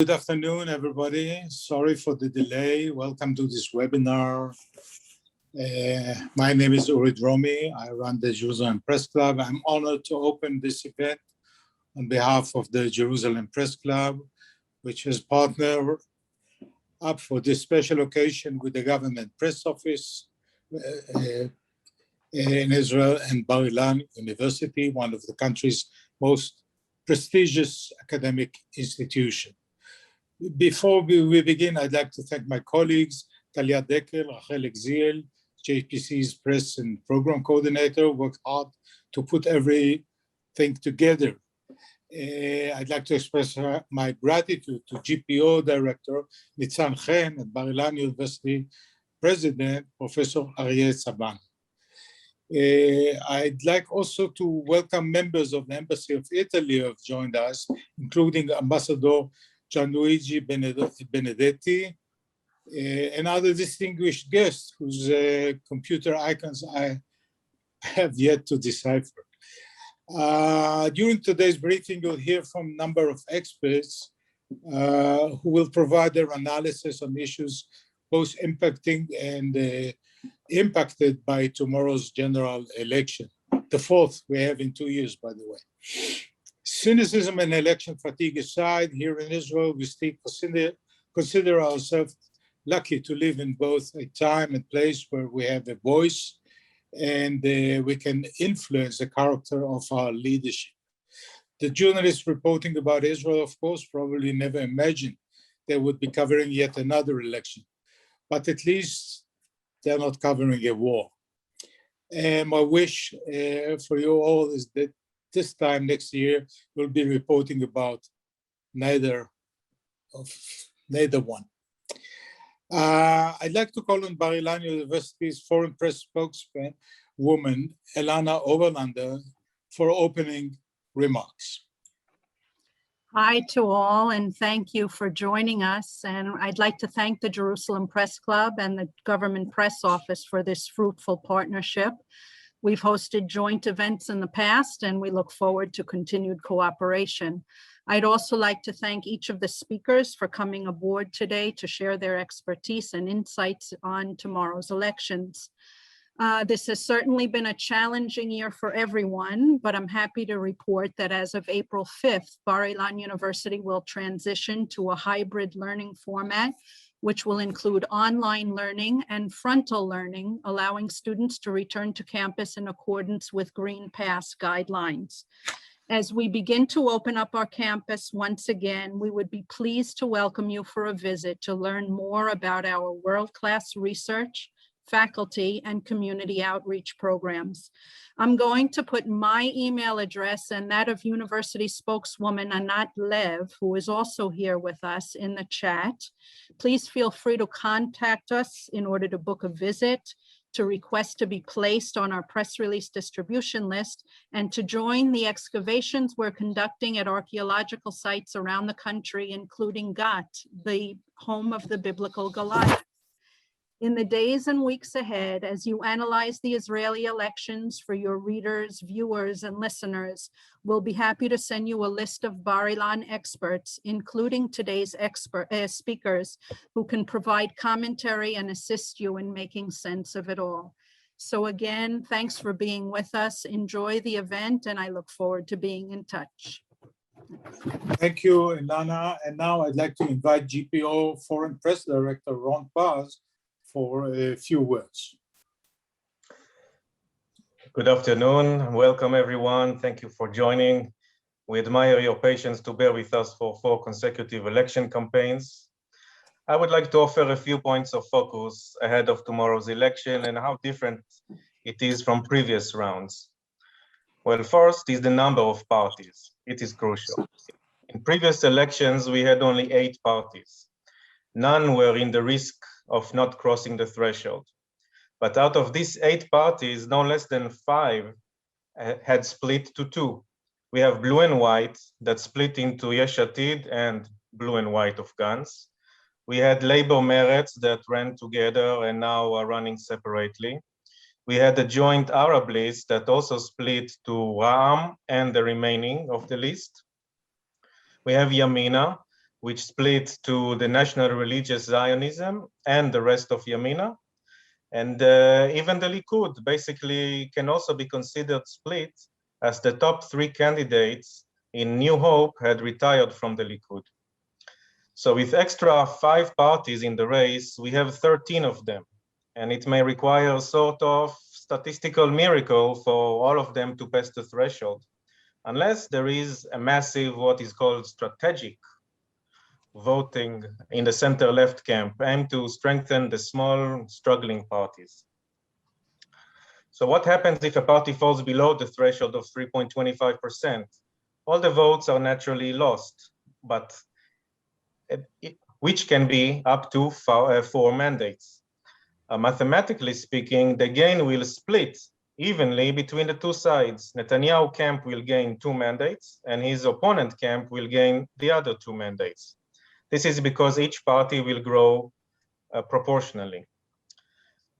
Good afternoon, everybody. Sorry for the delay. Welcome to this webinar. My name is Uri Dromi. I run the Jerusalem Press Club. I'm honored to open this event on behalf of the Jerusalem Press Club, which has partnered up for this special occasion with the government press office in Israel and Bar Ilan University, one of the country's most prestigious academic institutions. Before we begin, I'd like to thank my colleagues, Talia Dekel, Rachel Exil, JPC's press and program coordinator, worked hard to put everything together. I'd like to express my gratitude to GPO Director, Nitzan Chen, and Bar Ilan University President, Professor Aryeh Saban. I'd like also to welcome members of the Embassy of Italy who have joined us, including Ambassador Gianluigi Benedetti, and other distinguished guests whose computer icons I have yet to decipher. During today's briefing, you'll hear from a number of experts who will provide their analysis on issues both impacting and impacted by tomorrow's general election, the fourth we have in 2 years, by the way. Cynicism and election fatigue aside, here in Israel, we still consider ourselves lucky to live in both a time and place where we have a voice and we can influence the character of our leadership. The journalists reporting about Israel, of course, probably never imagined they would be covering yet another election, but at least they're not covering a war. And my wish for you all is that this time next year, we'll be reporting about neither one. I'd like to call on Bar Ilan University's foreign press spokeswoman, Elana Oberlander, for opening remarks. Hi to all, and thank you for joining us. And I'd like to thank the Jerusalem Press Club and the Government Press Office for this fruitful partnership. We've hosted joint events in the past, and we look forward to continued cooperation. I'd also like to thank each of the speakers for coming aboard today to share their expertise and insights on tomorrow's elections. This has certainly been a challenging year for everyone, but I'm happy to report that as of April 5th, Bar Ilan University will transition to a hybrid learning format, which will include online learning and frontal learning, allowing students to return to campus in accordance with Green Pass guidelines. As we begin to open up our campus once again, we would be pleased to welcome you for a visit to learn more about our world-class research, faculty, and community outreach programs. I'm going to put my email address and that of university spokeswoman Anat Lev, who is also here with us, in the chat. Please feel free to contact us in order to book a visit, to request to be placed on our press release distribution list, and to join the excavations we're conducting at archaeological sites around the country, including Gat, the home of the biblical Goliath. In the days and weeks ahead, as you analyze the Israeli elections for your readers, viewers, and listeners, we'll be happy to send you a list of Bar Ilan experts, including today's speakers, who can provide commentary and assist you in making sense of it all. So again, thanks for being with us. Enjoy the event, and I look forward to being in touch. Thank you, Ilana. And now I'd like to invite GPO Foreign Press Director Ron Paz for a few words. Good afternoon. Welcome, everyone. Thank you for joining. We admire your patience to bear with us for 4 consecutive election campaigns. I would like to offer a few points of focus ahead of tomorrow's election and how different it is from previous rounds. Well, first is the number of parties. It is crucial. In previous elections, we had only 8 parties. None were in the risk of not crossing the threshold. But out of these 8 parties, no less than 5 had split to 2. We have Blue and White that split into Yesh Atid and Blue and White of Gantz. We had Labor Meretz that ran together and now are running separately. We had a joint Arab list that also split to Ra'am and the remaining of the list. We have Yamina, which split to the National Religious Zionism and the rest of Yamina. And even the Likud basically can also be considered split, as the top 3 candidates in New Hope had retired from the Likud. So with extra 5 parties in the race, we have 13 of them. And it may require a sort of statistical miracle for all of them to pass the threshold, unless there is a massive, what is called strategic voting in the center-left camp, aimed to strengthen the small, struggling parties. So what happens if a party falls below the threshold of 3.25%? All the votes are naturally lost, but which can be up to 4 mandates. Mathematically speaking, the gain will split evenly between the 2 sides. Netanyahu camp will gain 2 mandates, and his opponent camp will gain the other 2 mandates. This is because each party will grow proportionally.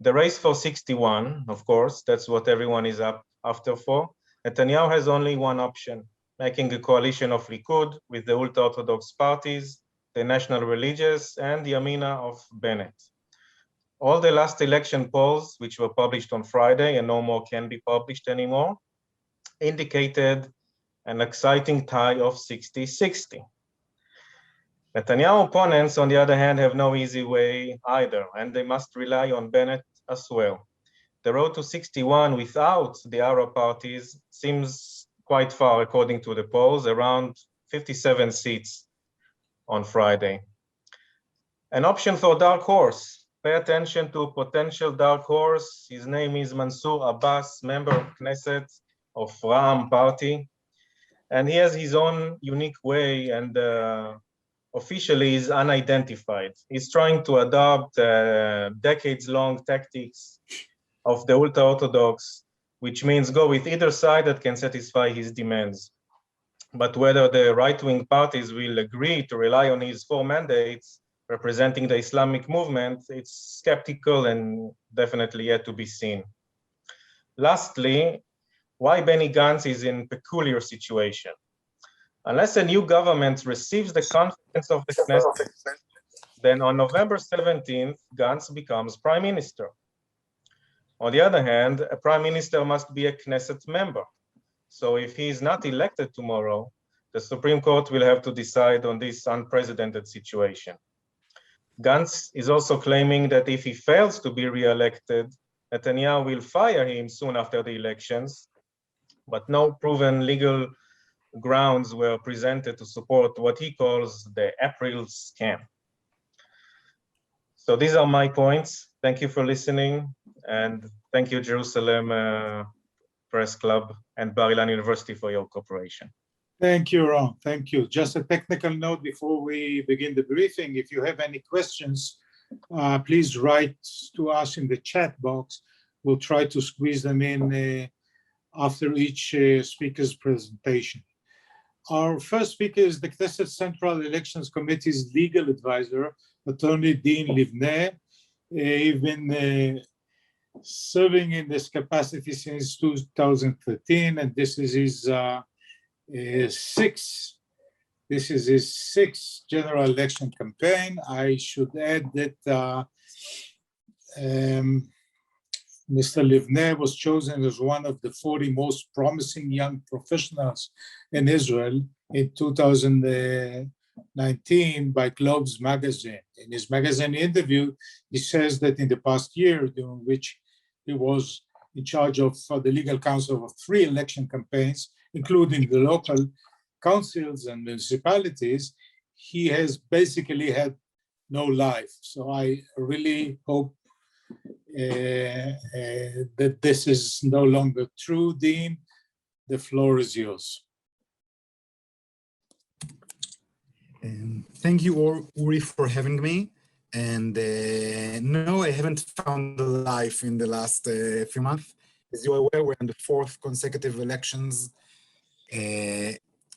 The race for 61, of course, that's what everyone is up after for. Netanyahu has only one option, making a coalition of Likud with the ultra-Orthodox parties, the National Religious, and the Yamina of Bennett. All the last election polls, which were published on Friday and no more can be published anymore, indicated an exciting tie of 60-60. Netanyahu opponents, on the other hand, have no easy way either, and they must rely on Bennett as well. The road to 61 without the Arab parties seems quite far, according to the polls, around 57 seats on Friday. An option for dark horse. Pay attention to a potential dark horse. His name is Mansour Abbas, member of Knesset of Ra'am party. And he has his own unique way and officially is unidentified. He's trying to adopt decades-long tactics of the ultra-Orthodox, which means go with either side that can satisfy his demands. But whether the right-wing parties will agree to rely on his 4 mandates representing the Islamic movement, it's skeptical and definitely yet to be seen. Lastly, why Benny Gantz is in a peculiar situation. Unless a new government receives the confidence of the Knesset, then on November 17th, Gantz becomes prime minister. On the other hand, a prime minister must be a Knesset member. So if he is not elected tomorrow, the Supreme Court will have to decide on this unprecedented situation. Gantz is also claiming that if he fails to be re-elected, Netanyahu will fire him soon after the elections, but no proven legal grounds were presented to support what he calls the April scam. So these are my points. Thank you for listening, and thank you, Jerusalem Press Club and Bar-Ilan University for your cooperation. Thank you, Ron. Thank you. Just a technical note before we begin the briefing. If you have any questions, please write to us in the chat box. We'll try to squeeze them in after each speaker's presentation. Our first speaker is the Knesset Central Elections Committee's legal advisor, Attorney Dean Livneh. He's been serving in this capacity since 2013, and this is his sixth general election campaign. I should add that Mr. Livneh was chosen as one of the 40 most promising young professionals in Israel in 2019 by Globes magazine. In his magazine interview, he says that in the past year, during which he was in charge of the legal counsel of 3 election campaigns, including the local councils and municipalities, he has basically had no life. So I really hope that this is no longer true. Dean, the floor is yours. Thank you, Uri, for having me. And no, I haven't found life in the last few months. As you are aware, we're in the 4th consecutive elections,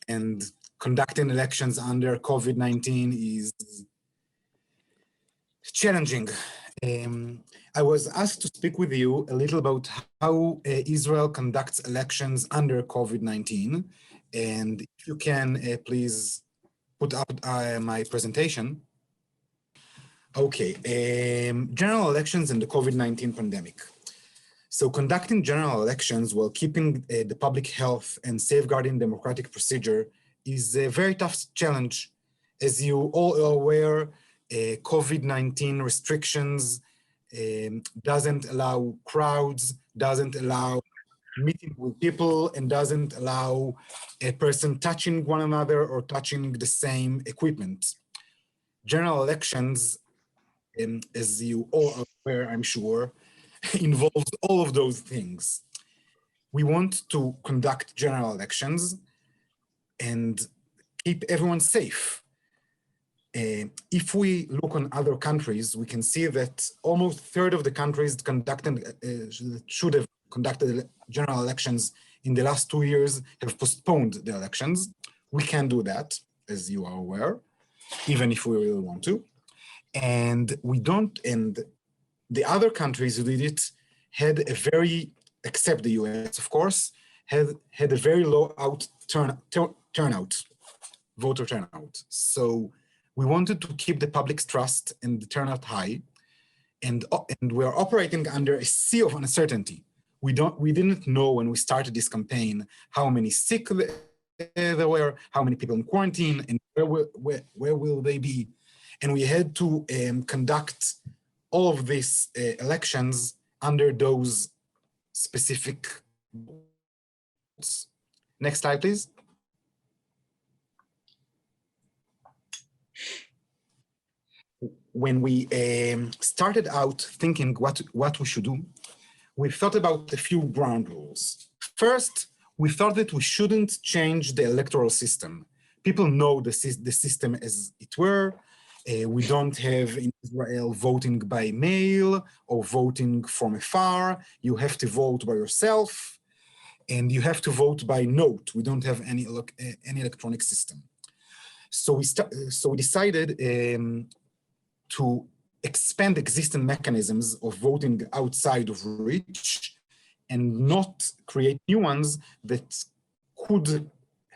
and conducting elections under COVID-19 is challenging. I was asked to speak with you a little about how Israel conducts elections under COVID-19. And if you can, please put up my presentation. Okay, general elections and the COVID-19 pandemic. So conducting general elections while keeping the public health and safeguarding democratic procedure is a very tough challenge. As you all are aware, COVID-19 restrictions doesn't allow crowds, doesn't allow meeting with people, and doesn't allow a person touching one another or touching the same equipment. General elections, as you all are aware, I'm sure, involves all of those things. We want to conduct general elections and keep everyone safe. If we look on other countries, we can see that almost a third of the countries should have conducted general elections in the last 2 years have postponed the elections. We can do that, as you are aware, even if we really want to. And we don't, and the other countries who did it had a very, except the US, of course, had a very low turnout, voter turnout. So we wanted to keep the public's trust and the turnout high, and we're operating under a sea of uncertainty. We didn't know when we started this campaign how many sick there were, how many people in quarantine, and where will they be. And we had to conduct all of these elections under those specific rules. Next slide, please. When we started out thinking what we should do, we thought about a few ground rules. First, we thought that we shouldn't change the electoral system. People know the system as it were. We don't have in Israel voting by mail or voting from afar. You have to vote by yourself, and you have to vote by note. We don't have any electronic system. So we decided to expand existing mechanisms of voting outside of reach and not create new ones that could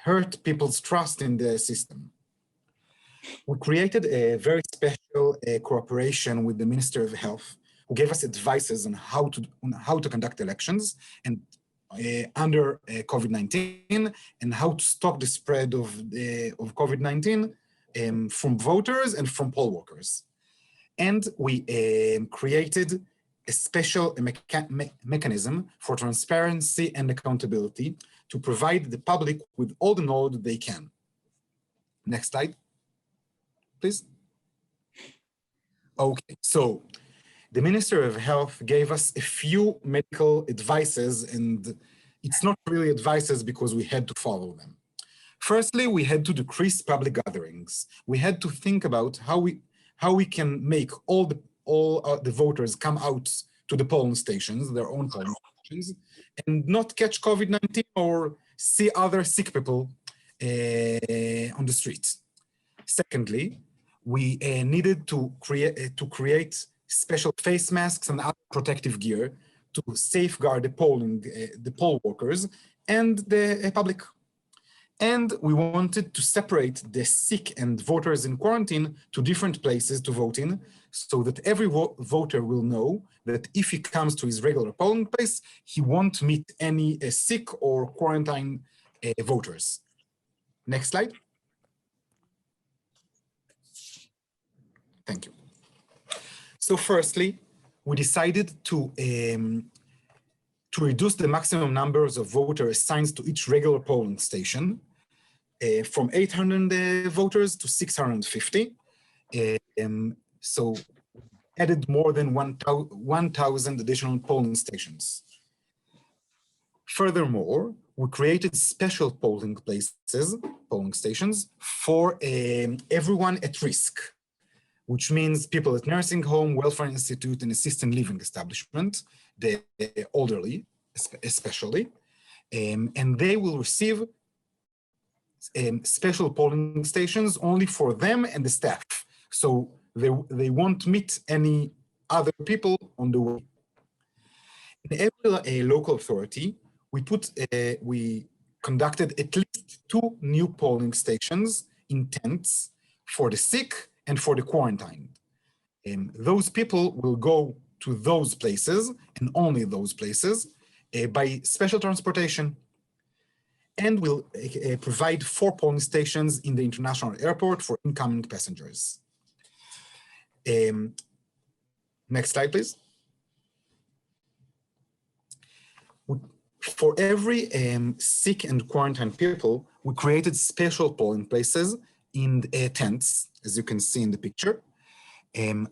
hurt people's trust in the system. We created a very special cooperation with the Minister of Health, who gave us advices on how to conduct elections and under COVID-19, and how to stop the spread of COVID-19 from voters and from poll workers. And we created a special mechanism for transparency and accountability to provide the public with all the knowledge they can. Next slide, please. Okay, so the Minister of Health gave us a few medical advices, and it's not really advices because we had to follow them. Firstly, we had to decrease public gatherings. We had to think about how we can make all the voters come out to the polling stations, their own polling stations, and not catch COVID-19 or see other sick people on the streets. Secondly, we needed to create special face masks and other protective gear to safeguard the poll workers and the public. And we wanted to separate the sick and voters in quarantine to different places to vote in, so that every voter will know that if he comes to his regular polling place, he won't meet any sick or quarantine voters. Next slide. Thank you. So firstly, we decided to reduce the maximum numbers of voters assigned to each regular polling station from 800 voters to 650. So added more than 1,000 additional polling stations. Furthermore, we created special polling stations for everyone at risk, which means people at nursing home, welfare institute, and assisted living establishment, the elderly especially, and they will receive special polling stations only for them and the staff. So they won't meet any other people on the way. In every local authority, we conducted at least 2 new polling stations in tents for the sick and for the quarantined. Those people will go to those places and only those places by special transportation, and will provide 4 polling stations in the international airport for incoming passengers. Next slide, please. For every sick and quarantined people, we created special polling places in tents, as you can see in the picture.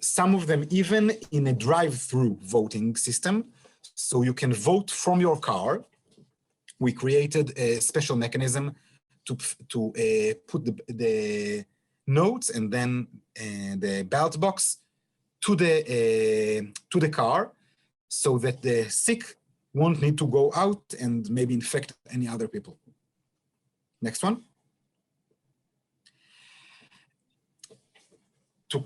Some of them even in a drive-through voting system, so you can vote from your car. We created a special mechanism to put the notes and then the ballot box to the car, so that the sick won't need to go out and maybe infect any other people. Next one. To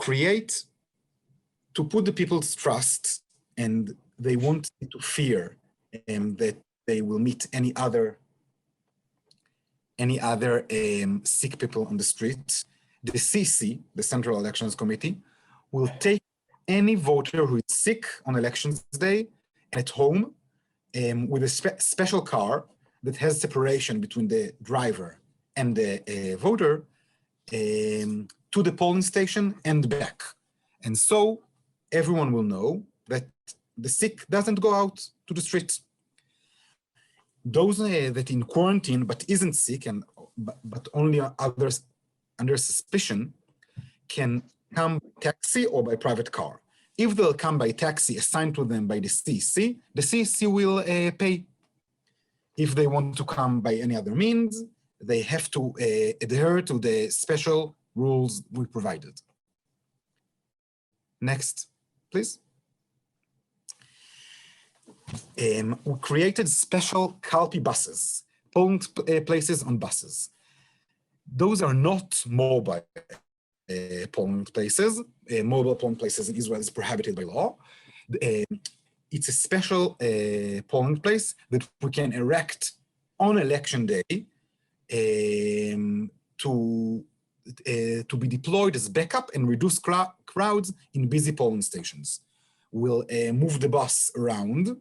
put the people's trust, and they won't need to fear that they will meet any other sick people on the street, the CC, the Central Elections Committee, will take any voter who is sick on elections day at home with a special car that has separation between the driver and the voter to the polling station and back. And so everyone will know that the sick doesn't go out to the street. Those that in quarantine but isn't sick, but only others under suspicion, can come by taxi or by private car. If they'll come by taxi assigned to them by the CEC will pay. If they want to come by any other means, they have to adhere to the special rules we provided. Next, please. We created special Kalpi buses, polling places on buses. Those are not mobile polling places. Mobile polling places in Israel is prohibited by law. It's a special polling place that we can erect on election day to be deployed as backup and reduce crowds in busy polling stations. We'll move the bus around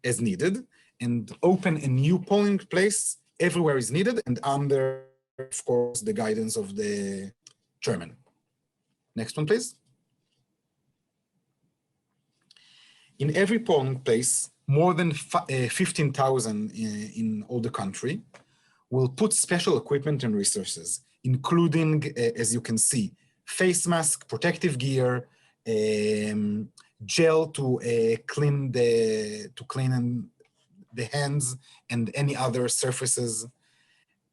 as needed and open a new polling place everywhere is needed and under, of course, the guidance of the chairman. Next one, please. In every polling place, more than 15,000 in all the country, will put special equipment and resources, including, as you can see, face mask, protective gear, gel to clean the hands and any other surfaces,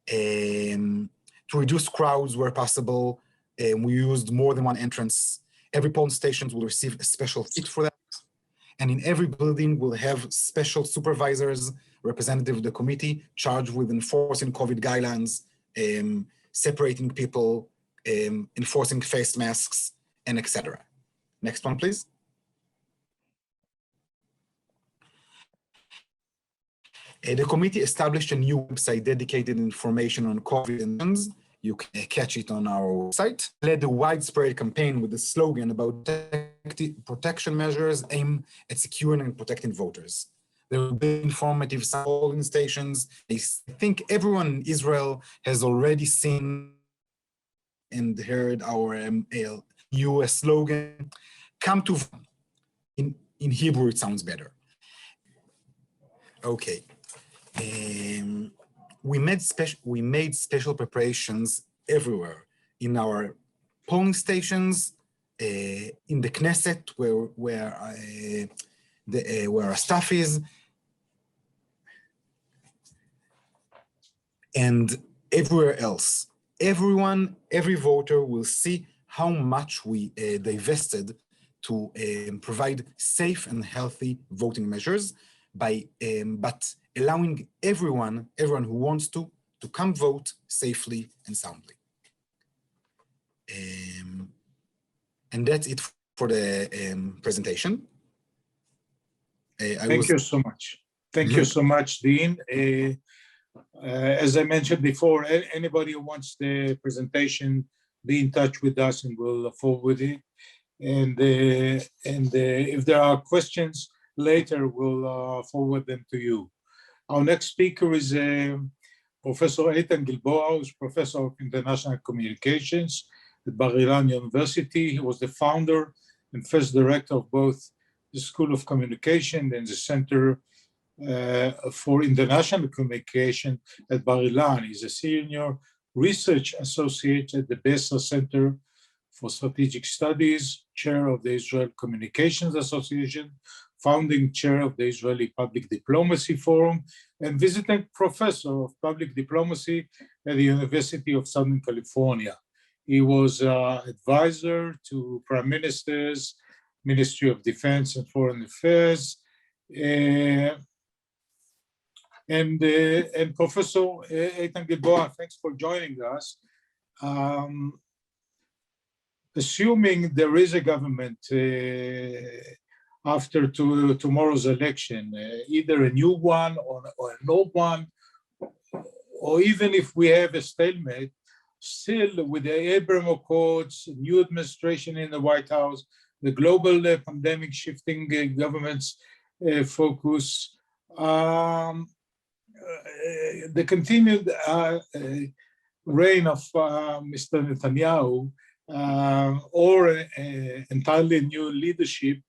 to reduce crowds where possible. We used more than one entrance. Every polling station will receive a special kit for that. And in every building, we'll have special supervisors, representative of the committee, charged with enforcing COVID guidelines, separating people, enforcing face masks, and etc. Next one, please. The committee established a new website dedicated information on COVID and you can catch it on our website. Led a widespread campaign with the slogan about protection measures aimed at securing and protecting voters. There will be informative polling stations. I think everyone in Israel has already seen and heard our new slogan, come to, in Hebrew it sounds better. Okay. We made special preparations everywhere in our polling stations, in the Knesset where our staff is, and everywhere else. Every voter will see how much we divested to provide safe and healthy voting measures by but allowing everyone who wants to come vote safely and soundly. And that's it for the presentation. Thank you so much. Thank you so much, Dean. As I mentioned before, anybody who wants the presentation, be in touch with us and we'll forward it. And if there are questions later, we'll forward them to you. Our next speaker is Professor Eitan Gilboa, who's Professor of International Communications at Bar-Ilan University. He was the founder and first director of both the School of Communication and the Center for International Communication at Bar-Ilan. He's a senior research associate at the Besser Center for Strategic Studies, chair of the Israel Communications Association, founding chair of the Israeli Public Diplomacy Forum, and visiting professor of public diplomacy at the University of Southern California. He was advisor to prime ministers, Ministry of Defense and Foreign Affairs, and Professor Eitan Gilboa, thanks for joining us. Assuming there is a government after tomorrow's election, either a new one or an old one, or even if we have a stalemate, still with the Abraham Accords, new administration in the White House, the global pandemic shifting government's focus, the continued reign of Mr. Netanyahu, or entirely new leadership,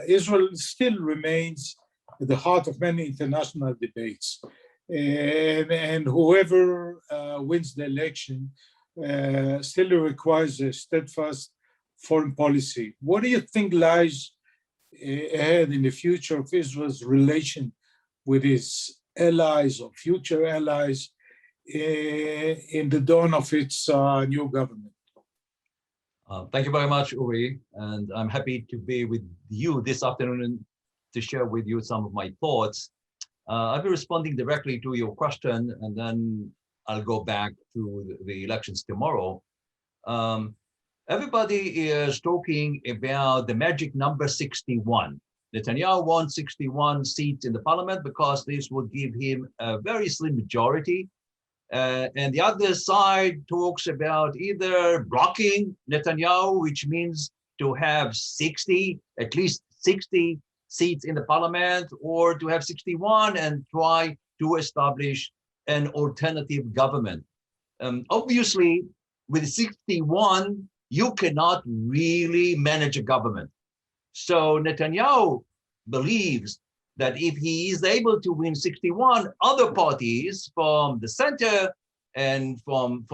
Israel still remains at the heart of many international debates. And whoever wins the election still requires a steadfast foreign policy. What do you think lies ahead in the future of Israel's relation with its allies or future allies in the dawn of its new government? Thank you very much, Uri, and I'm happy to be with you this afternoon to share with you some of my thoughts. I'll be responding directly to your question, and then I'll go back to the elections tomorrow. Everybody is talking about the magic number 61. Netanyahu won 61 seats in the parliament because this would give him a very slim majority. And the other side talks about either blocking Netanyahu, which means to have at least 60 seats in the parliament, or to have 61 and try to establish an alternative government. Obviously, with 61, you cannot really manage a government. So Netanyahu believes that if he is able to win 61, other parties from the center and from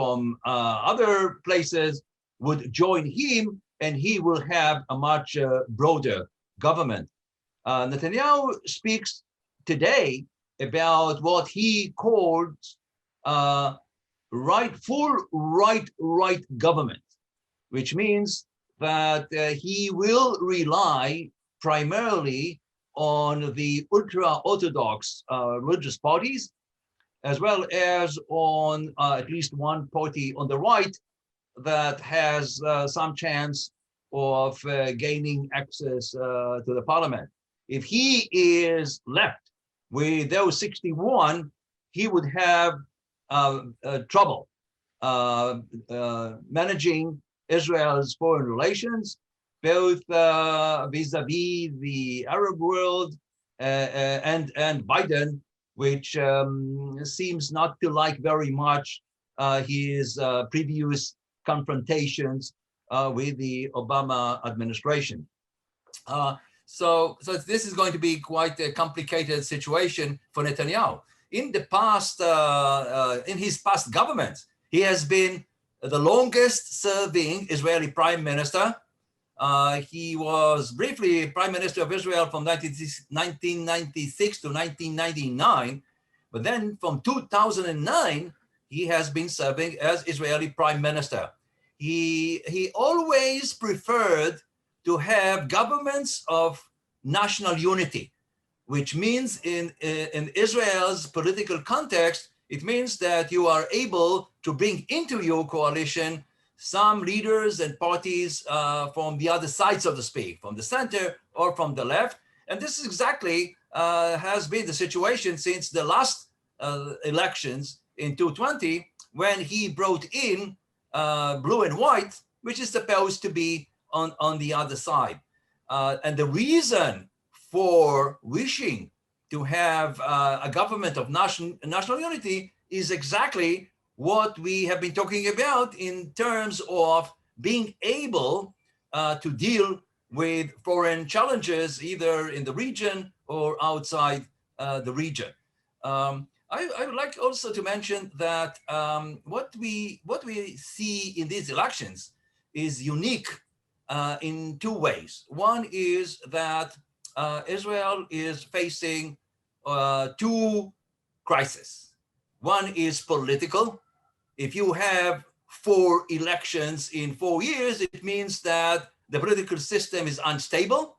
other places would join him, and he will have a much broader government. Netanyahu speaks today about what he called full right government, which means that he will rely primarily on the ultra-Orthodox religious parties, as well as on at least one party on the right that has some chance of gaining access to the parliament. If he is left with those 61, he would have trouble managing Israel's foreign relations, both vis-a-vis the Arab world and Biden, which seems not to like very much his previous confrontations with the Obama administration. So this is going to be quite a complicated situation for Netanyahu. In the past, in his past government, he has been the longest serving Israeli prime minister. He was briefly prime minister of Israel from 1996 to 1999, but then from 2009, he has been serving as Israeli prime minister. He always preferred to have governments of national unity, which means in Israel's political context, it means that you are able to bring into your coalition some leaders and parties from the other side, so to speak, from the center or from the left. And this is exactly has been the situation since the last elections in 2020 when he brought in blue and white, which is supposed to be on the other side. And the reason for wishing to have a government of national unity is exactly what we have been talking about in terms of being able to deal with foreign challenges, either in the region or outside the region. I would like also to mention that what we see in these elections is unique in two ways. One is that Israel is facing two crises. One is political. If you have 4 elections in 4 years, it means that the political system is unstable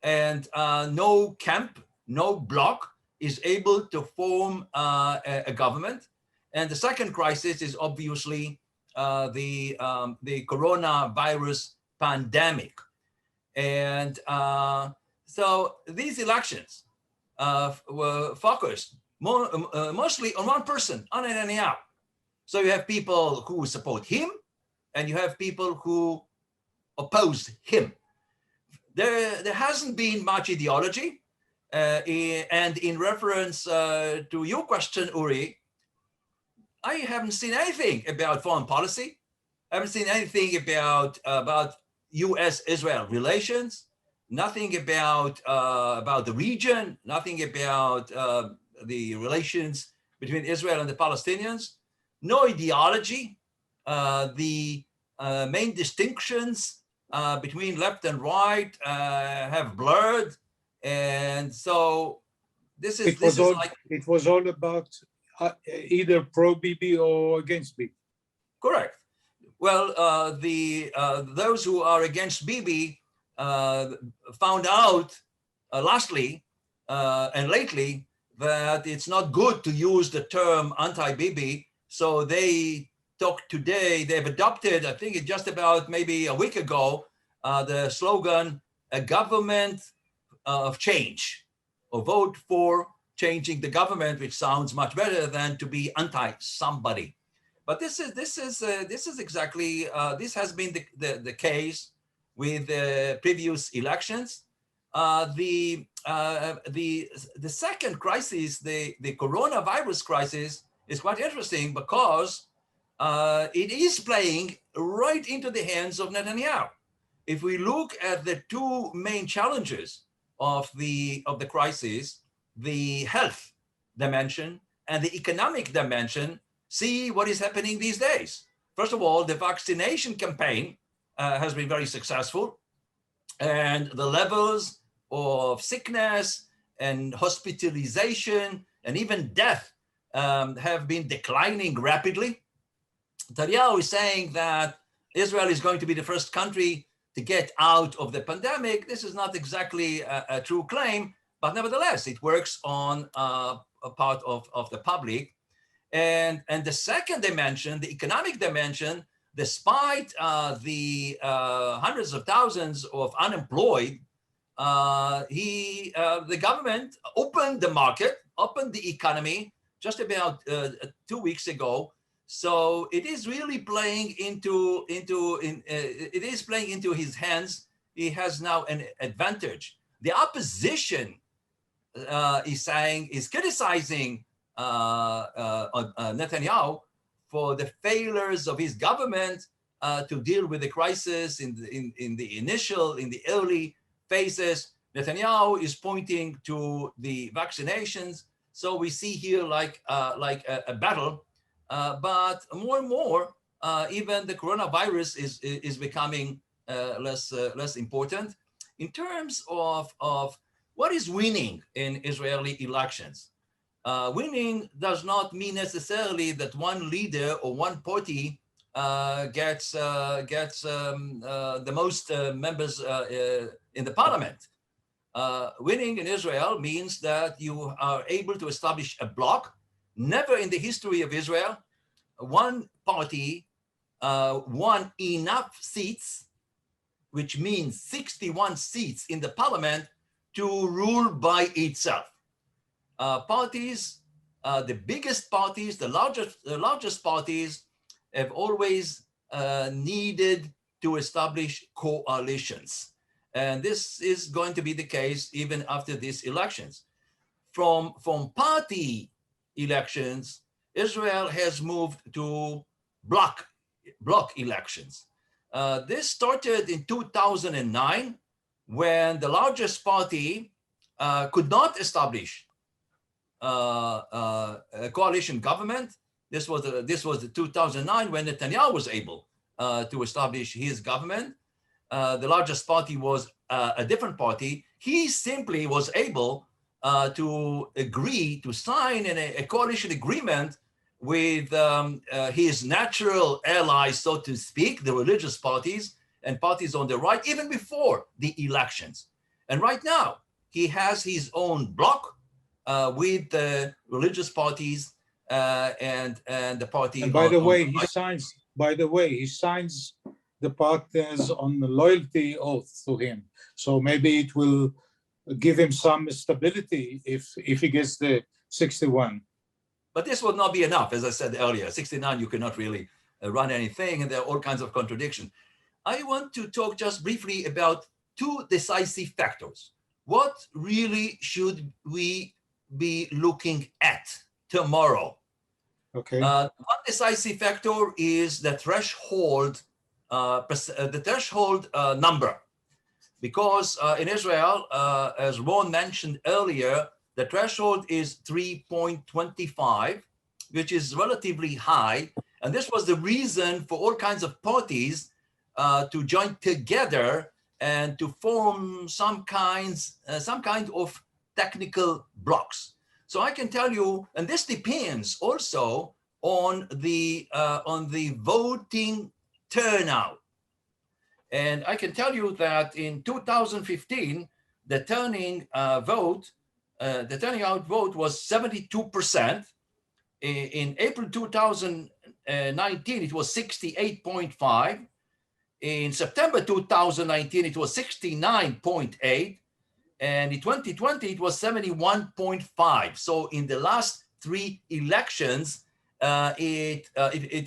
and no camp, no bloc is able to form a government. And the second crisis is obviously the coronavirus pandemic. And so these elections were focused mostly on one person, on Netanyahu. So you have people who support him and you have people who oppose him. There hasn't been much ideology. And in reference to your question, Uri, I haven't seen anything about foreign policy. I haven't seen anything about U.S.-Israel relations, nothing about the region, nothing about the relations between Israel and the Palestinians, no ideology. The main distinctions between left and right have blurred. And so it was all about either pro-Bibi or against Bibi. Correct. Well, those who are against Bibi found out lastly and lately that it's not good to use the term anti-Bibi. So they talked today, they've adopted, I think it's just about maybe a week ago, the slogan, a government of change, or vote for changing the government, which sounds much better than to be anti-somebody. But this is exactly this has been the case with the previous elections. The second crisis, the coronavirus crisis, is quite interesting because it is playing right into the hands of Netanyahu. If we look at the two main challenges of the crisis, the health dimension and the economic dimension, see what is happening these days. First of all, the vaccination campaign has been very successful, and the levels of sickness and hospitalization and even death have been declining rapidly. Netanyahu is saying that Israel is going to be the first country to get out of the pandemic. This is not exactly a true claim, but nevertheless, it works on a part of the public. And the second dimension, the economic dimension, despite the hundreds of thousands of unemployed, the government opened the market, opened the economy just about 2 weeks ago. So it is really playing into his hands. He has now an advantage. The opposition is criticizing Netanyahu for the failures of his government to deal with the crisis in the early phases. Netanyahu is pointing to the vaccinations. So we see here like a battle, but more and more, even the coronavirus is becoming less important. In terms of what is winning in Israeli elections, winning does not mean necessarily that one leader or one party gets the most members in the parliament. Winning in Israel means that you are able to establish a bloc. Never in the history of Israel, one party won enough seats, which means 61 seats in the parliament, to rule by itself. Parties the biggest parties, the largest parties have always needed to establish coalitions. And this is going to be the case even after these elections. From party elections, Israel has moved to bloc elections. This started in 2009 when the largest party could not establish a coalition government. This was the 2009 when Netanyahu was able to establish his government. The largest party was a different party. He simply was able to agree to sign a coalition agreement with his natural allies, so to speak, the religious parties and parties on the right, even before the elections. And right now, he has his own bloc with the religious parties and the party. And by the way, he signs the partners on the loyalty oath to him. So maybe it will give him some stability if he gets the 61. But this would not be enough, as I said earlier. 69, you cannot really run anything, and there are all kinds of contradictions. I want to talk just briefly about two decisive factors. What really should we be looking at tomorrow? Okay. One decisive factor is the threshold, number, because in Israel, as Ron mentioned earlier, the threshold is 3.25, which is relatively high, and this was the reason for all kinds of parties to join together and to form some kind of technical blocks. So I can tell you, and this depends also on the voting turnout. And I can tell you that in 2015, the turning out vote was 72%. In April 2019, it was 68.5. In September 2019, it was 69.8. And in 2020, it was 71.5. So in the last three elections, it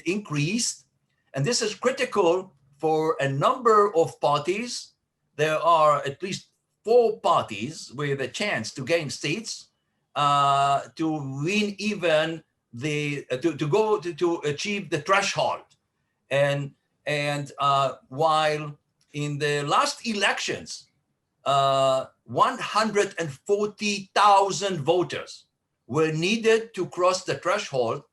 increased. And this is critical for a number of parties. There are at least 4 parties with a chance to gain seats, to win even to achieve the threshold. And while in the last elections, 140,000 voters were needed to cross the threshold.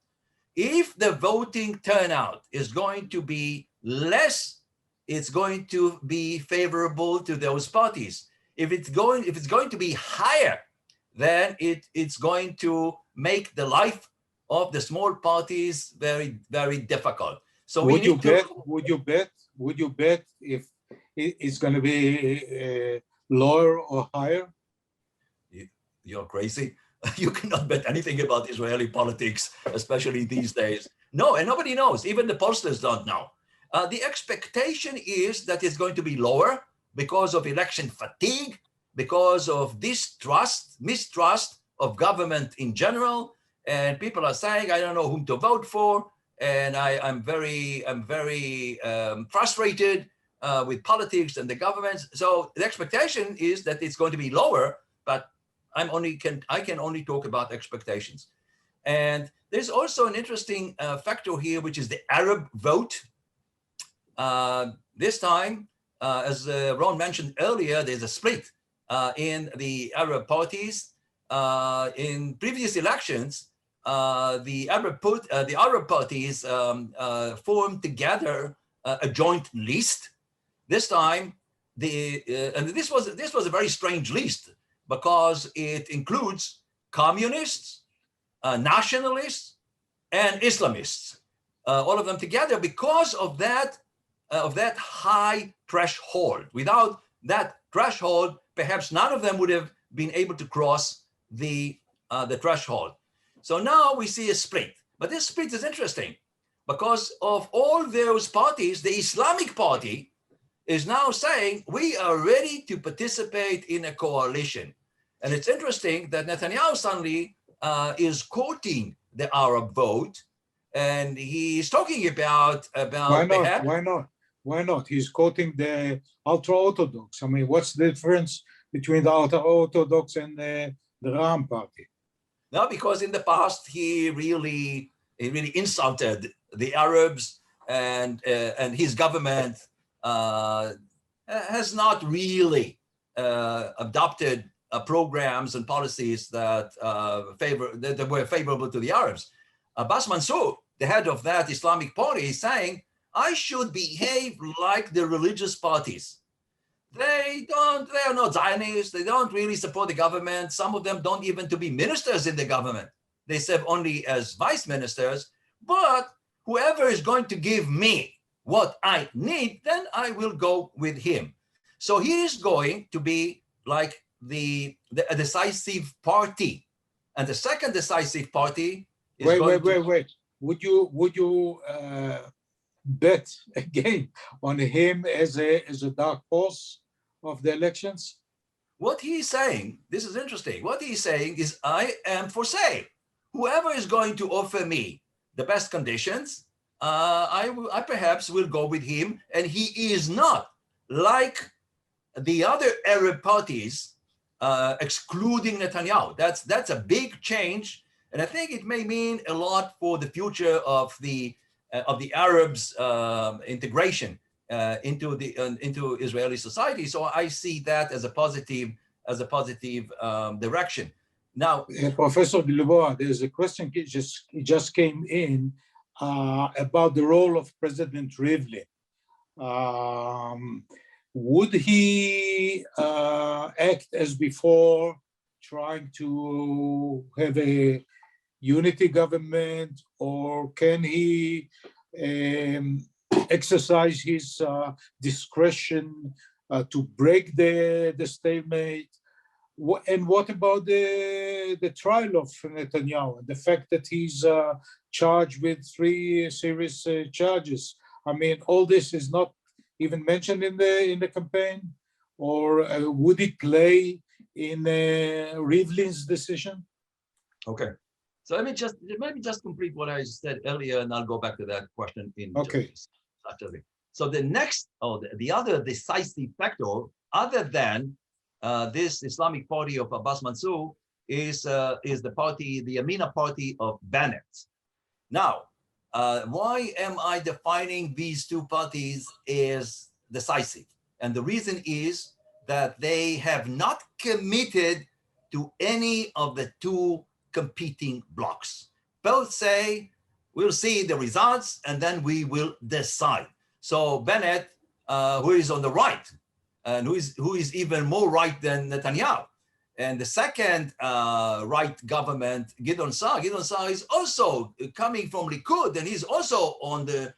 If the voting turnout is going to be less, it's going to be favorable to those parties. If it's going to be higher, then it's going to make the life of the small parties very, very difficult. So would you bet if it's going to be lower or higher? You're crazy. You cannot bet anything about Israeli politics, especially these days. No, and nobody knows. Even the pollsters don't know. The expectation is that it's going to be lower because of election fatigue, because of mistrust of government in general. And people are saying, I don't know whom to vote for. And I'm very frustrated with politics and the government. So the expectation is that it's going to be lower, but I can only talk about expectations. And there's also an interesting factor here, which is the Arab vote. This time, as Ron mentioned earlier, there's a split in the Arab parties. In previous elections, the Arab parties formed together a joint list. This time, and this was a very strange list because it includes communists, nationalists, and Islamists, all of them together because of that high threshold. Without that threshold, perhaps none of them would have been able to cross the threshold. So now we see a split, but this split is interesting because of all those parties, the Islamic party is now saying we are ready to participate in a coalition. And it's interesting that Netanyahu suddenly is quoting the Arab vote, and he's talking about Why not? perhaps. Why not? Why not? He's quoting the ultra-Orthodox. I mean, what's the difference between the ultra-Orthodox and the Ram party? No, because in the past he really insulted the Arabs, and his government has not really adopted programs and policies that were favorable to the Arabs. Abbas Mansour, the head of that Islamic party, is saying, I should behave like the religious parties. They are not Zionists. They don't really support the government. Some of them don't even to be ministers in the government. They serve only as vice ministers. But whoever is going to give me what I need, then I will go with him. So he is going to be like a decisive party. And the second decisive party is wait. Would you bet again on him as a dark horse of the elections? What he's saying, this is interesting. What he's saying is, I am for sale. Whoever is going to offer me the best conditions, I perhaps will go with him. And he is not like the other Arab parties, excluding Netanyahu. That's a big change, and I think it may mean a lot for the future of the Arabs' integration into Israeli society. So I see that as a positive direction. Now, Professor Gilboa, there's a question it just came in about the role of President Rivlin. Would he act as before, trying to have a unity government, or can he exercise his discretion to break the stalemate? And what about the trial of Netanyahu and the fact that he's charged with 3 serious charges? I mean, all this is not even mentioned in the campaign, or would it play in Rivlin's decision? okay. So let me just complete what I said earlier, and I'll go back to that question in just a So the next, the other decisive factor, other than this Islamic party of Abbas Mansour, is the party, the Amina party of Bennett. Now, why am I defining these two parties as decisive? And the reason is that they have not committed to any of the two competing blocks. Both say, we'll see the results and then we will decide. So Bennett, who is on the right, and who is even more right than Netanyahu, and the second right government, Gideon Sa'ar is also coming from Likud, and he's also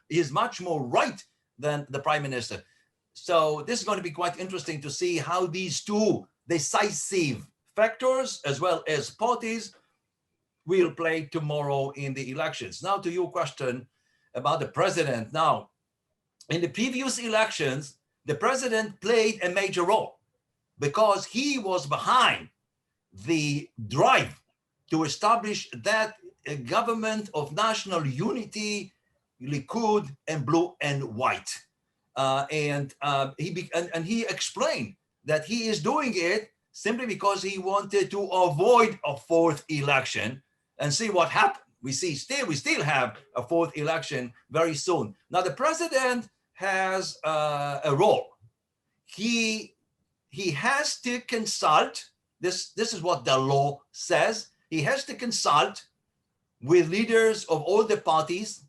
he's much more right than the prime minister. So this is going to be quite interesting to see how these two decisive factors, as well as parties, will play tomorrow in the elections. Now to your question about the president. Now, in the previous elections, the president played a major role because he was behind the drive to establish that government of national unity, Likud and blue and white. And he explained that he is doing it simply because he wanted to avoid a 4th election and see what happened. We still have a 4th election very soon. Now the president has a role. He has to consult. This is what the law says. He has to consult with leaders of all the parties,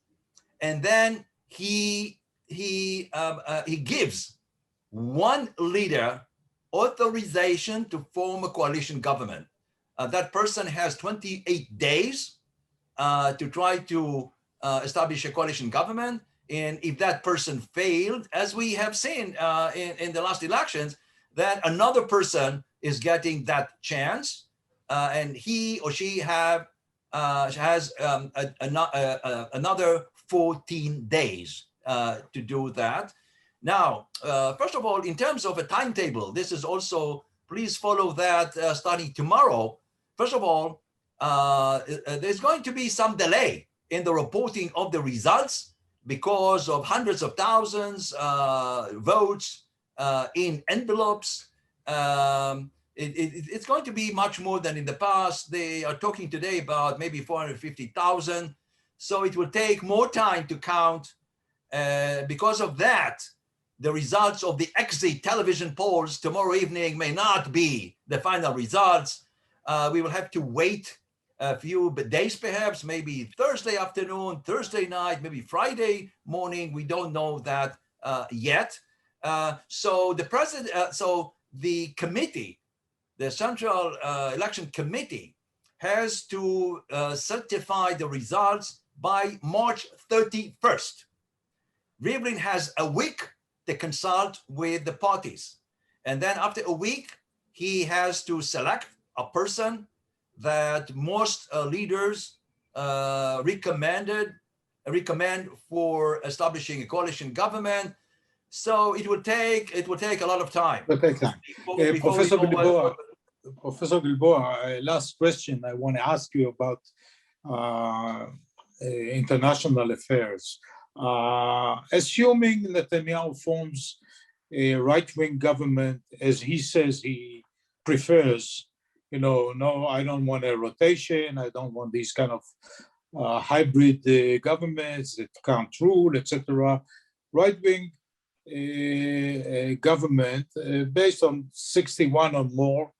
and then he gives one leader authorization to form a coalition government. That person has 28 days to try to establish a coalition government. And if that person failed, as we have seen in the last elections, then another person is getting that chance, and he or she has another 14 days to do that. Now, first of all, in terms of a timetable, this is also, please follow that starting tomorrow. First of all, there's going to be some delay in the reporting of the results because of hundreds of thousands votes in envelopes. It's going to be much more than in the past. They are talking today about maybe 450,000. So it will take more time to count. Because of that, the results of the exit television polls tomorrow evening may not be the final results. We will have to wait a few days, perhaps, maybe Thursday afternoon, Thursday night, maybe Friday morning. We don't know that yet. So the president, so the committee, the Central Election Committee, has to certify the results by March 31st. Rivlin has a week to consult with the parties. And then after a week, he has to select a person that most leaders recommend for establishing a coalition government. So it will take a lot of time. Professor Gilboa, last question I want to ask you about international affairs. Assuming Netanyahu forms a right-wing government, as he says he prefers, no, I don't want a rotation, I don't want these kind of hybrid governments that can't rule, etc. Right-wing government based on 61 or more,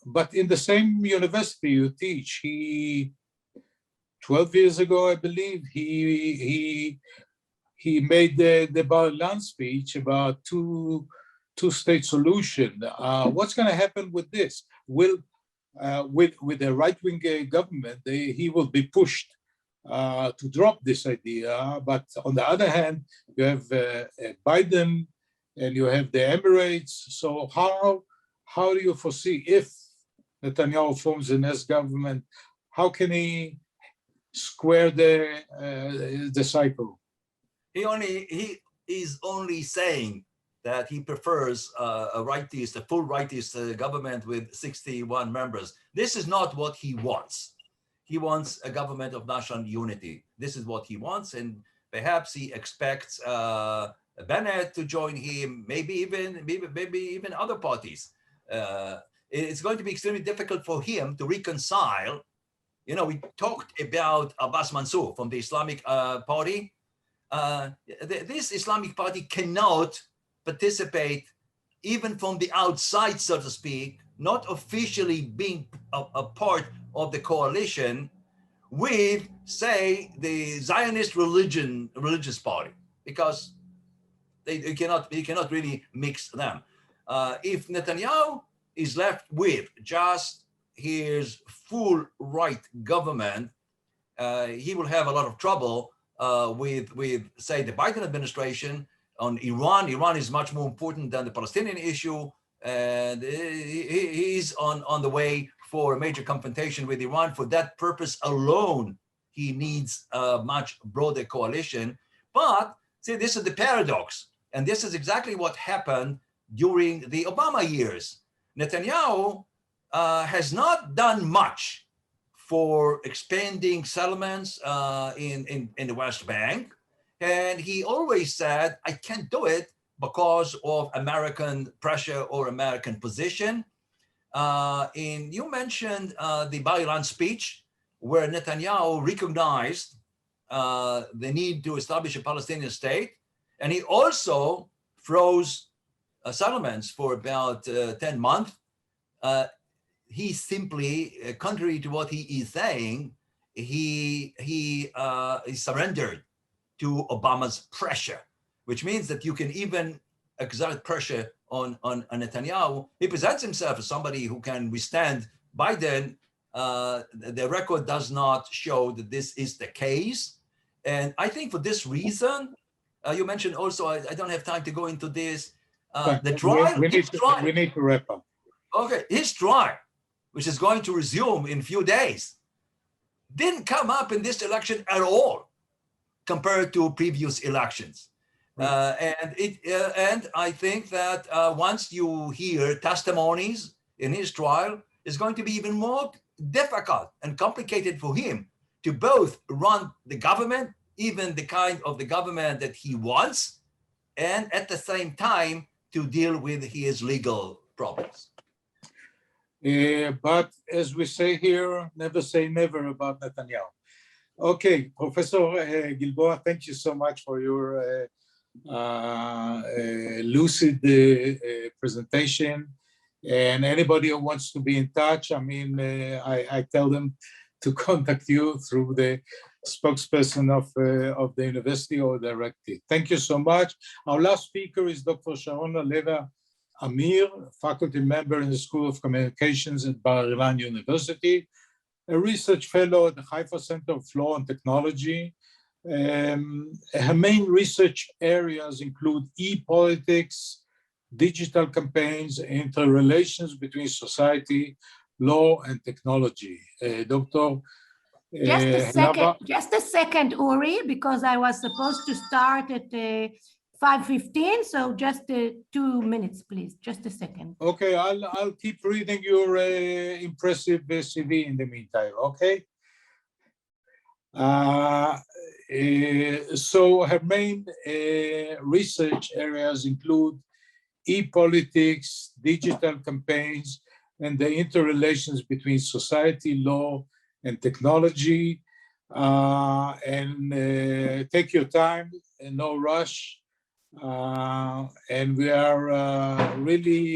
but in the same university you teach, 12 years ago, I believe, he made the Bar-Ilan speech about two-state solution. What's going to happen with this? With a right-wing government, he will be pushed to drop this idea. But on the other hand, you have Biden and you have the Emirates. So how do you foresee, if Netanyahu forms the next government, how can he square the cycle? He is only saying that he prefers a full rightist government with 61 members. This is not what he wants. He wants a government of national unity. This is what he wants, and perhaps he expects Bennett to join him, maybe even other parties. It's going to be extremely difficult for him to reconcile. We talked about Abbas Mansour from the Islamic Party. This Islamic Party cannot participate even from the outside, so to speak, not officially being a part of the coalition with, say, the Zionist religious party, because you cannot really mix them. If Netanyahu is left with just his full right government, he will have a lot of trouble with say, the Biden administration on Iran. Iran is much more important than the Palestinian issue, and he's on the way for a major confrontation with Iran. For that purpose alone, he needs a much broader coalition. But see, this is the paradox, and this is exactly what happened during the Obama years. Netanyahu has not done much for expanding settlements in the West Bank. And he always said, I can't do it because of American pressure or American position. You mentioned the Bar-Ilan speech, where Netanyahu recognized the need to establish a Palestinian state. And he also froze settlements for about 10 months. He simply, contrary to what he is saying, he surrendered to Obama's pressure, which means that you can even exert pressure on Netanyahu. He presents himself as somebody who can withstand Biden. The record does not show that this is the case. And I think for this reason, you mentioned also, I don't have time to go into this, the trial. We need to wrap up. Okay, his trial, which is going to resume in a few days, didn't come up in this election at all compared to previous elections. Right. And I think that once you hear testimonies in his trial, is going to be even more difficult and complicated for him to both run the government, even the kind of the government that he wants, and at the same time to deal with his legal problems. But as we say here, never say never about Netanyahu. Okay, Professor Gilboa, thank you so much for your lucid presentation. And anybody who wants to be in touch, I mean, I tell them to contact you through the spokesperson of the university or directly. Thank you so much. Our last speaker is Dr. Sharona Leva Amir, faculty member in the School of Communications at Bar-Ilan University, a research fellow at the Haifa Center of Law and Technology. Her main research areas include e-politics, digital campaigns, interrelations between society, law, and technology. Dr. Just a second, Uri, because I was supposed to start at 5:15, so just 2 minutes, please, just a second. Okay, I'll keep reading your impressive CV in the meantime, okay? So her main research areas include e-politics, digital campaigns, and the interrelations between society, law, and technology. Take your time, and no rush. And we are really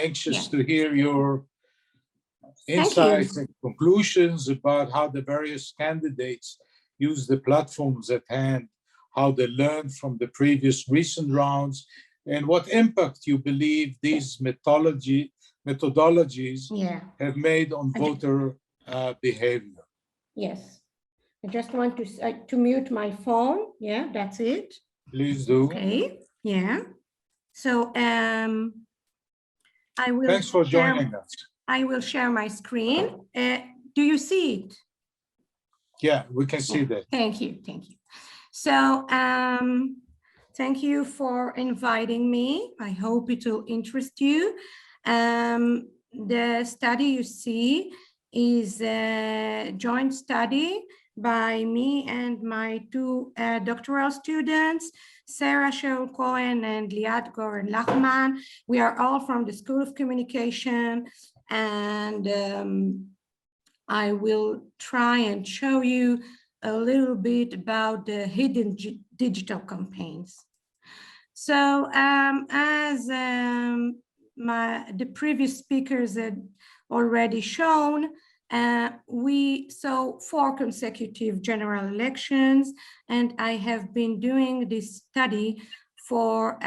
anxious to hear your insights and conclusions about how the various candidates use the platforms at hand, how they learned from the previous recent rounds, and what impact you believe these methodologies have made on voter behavior. Yes, I just want to mute my phone. Yeah, that's it. Please do. Okay, yeah. So I will. Thanks for joining us. I will share my screen. Do you see it? Yeah, we can see that. Thank you, thank you. So thank you for inviting me. I hope it will interest you. The study you see is a joint study by me and my two doctoral students, Sarah Shaul Cohen and Liat Goren Lachman. We are all from the School of Communication, and I will try and show you a little bit about the hidden digital campaigns. So as the previous speakers had already shown, we saw 4 consecutive general elections, and I have been doing this study for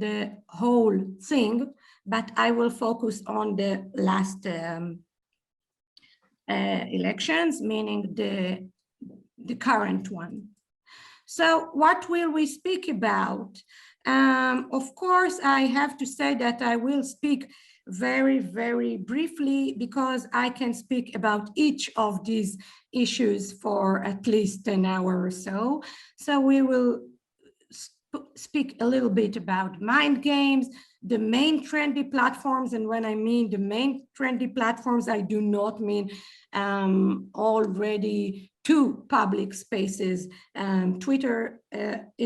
the whole thing, but I will focus on the last elections, meaning the current one. So what will we speak about? Of course, I have to say that I will speak very, very briefly, because I can speak about each of these issues for at least an hour or so. So we will speak a little bit about mind games, the main trendy platforms. And when I mean the main trendy platforms, I do not mean already 2 public spaces, Twitter,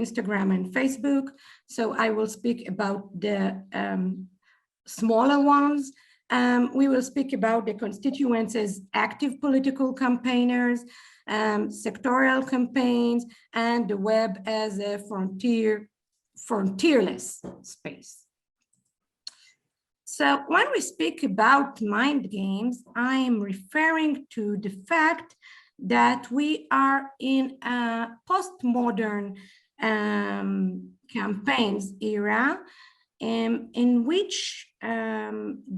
Instagram, and Facebook. So I will speak about the smaller ones. We will speak about the constituents as active political campaigners, sectorial campaigns, and the web as a frontierless space. So when we speak about mind games, I am referring to the fact that we are in a postmodern campaigns era, in which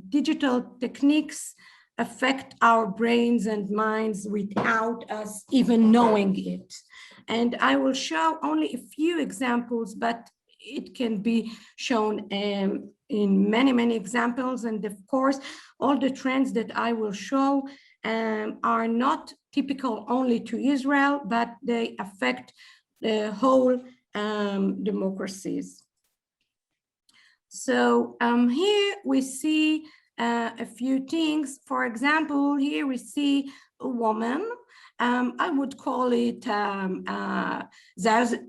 digital techniques affect our brains and minds without us even knowing it. And I will show only a few examples, but it can be shown in many, many examples. And of course, all the trends that I will show are not typical only to Israel, but they affect the whole democracies. So here we see a few things. For example, here we see a woman. I would call it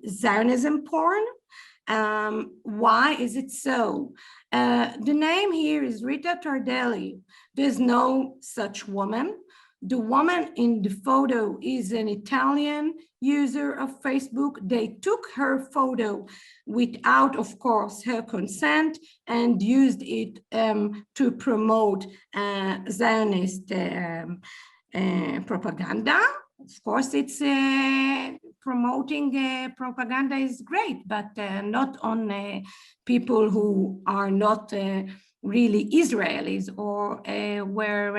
Zionism porn. Why is it so? The name here is Rita Tardelli. There's no such woman. The woman in the photo is an Italian user of Facebook. They took her photo without, of course, her consent and used it to promote Zionist propaganda. Of course, it's promoting propaganda is great, but not on people who are not really Israelis or were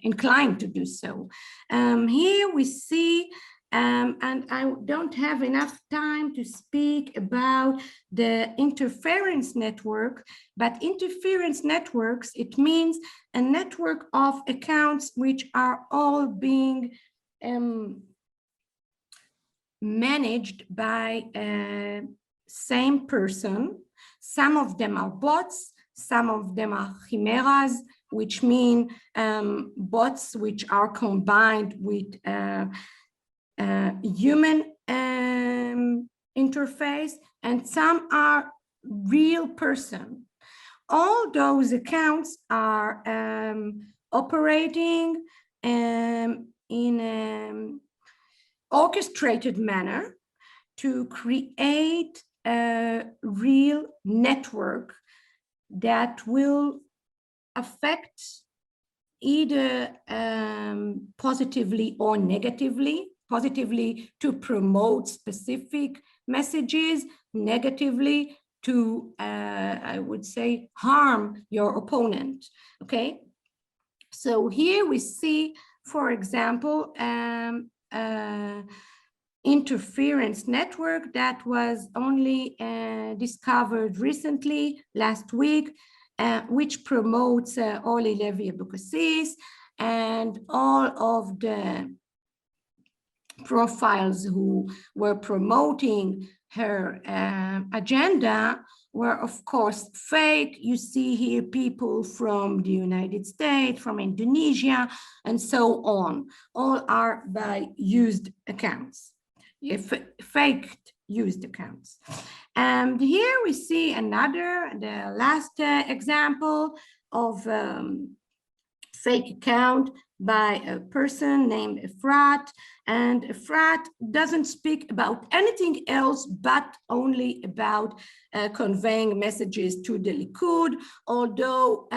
inclined to do so. Here we see, and I don't have enough time to speak about the interference network, but interference networks, it means a network of accounts which are all being managed by same person. Some of them are bots, some of them are chimeras, which mean bots which are combined with human interface, and some are real person. All those accounts are operating in an orchestrated manner to create a real network that will affect either positively or negatively, positively to promote specific messages, negatively to, I would say, harm your opponent, okay? So here we see, for example, interference network that was only discovered recently, last week, which promotes Orly Levy Abukasis, and all of the profiles who were promoting her agenda were, of course, fake. You see here people from the United States, from Indonesia, and so on. All are by used accounts, faked used accounts. And here we see the last example of fake account by a person named Efrat, and Efrat doesn't speak about anything else but only about conveying messages to the Likud, although